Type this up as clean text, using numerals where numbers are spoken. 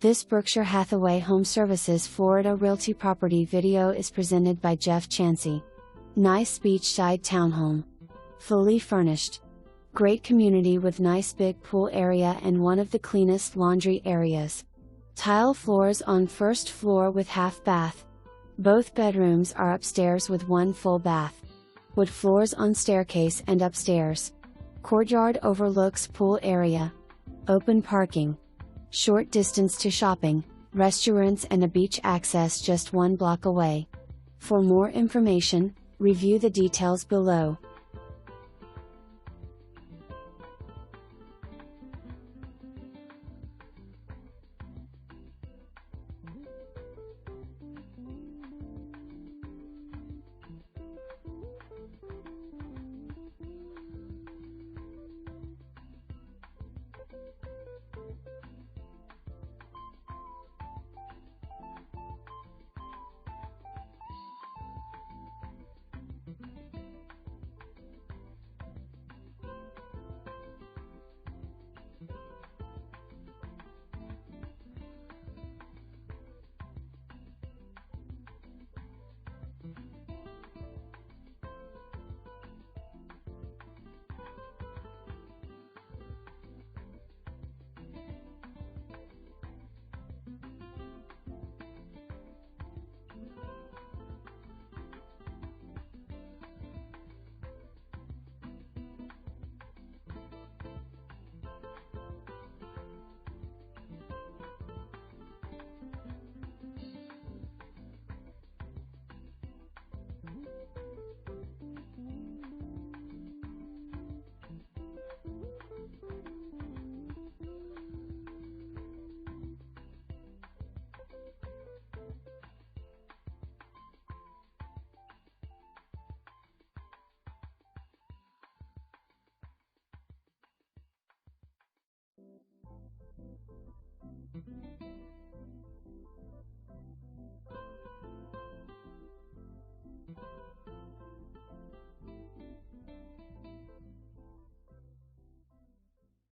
This Berkshire Hathaway HomeServices Florida Realty property video is presented by Jeff Chancey. Nice beachside townhome. Fully furnished. Great community with nice big pool area and one of the cleanest laundry areas. Tile floors on first floor with half bath. Both bedrooms are upstairs with one full bath. Wood floors on staircase and upstairs. Courtyard overlooks pool area. Open parking. Short distance to shopping, restaurants and a beach access just 1 block away. For more information, review the details below.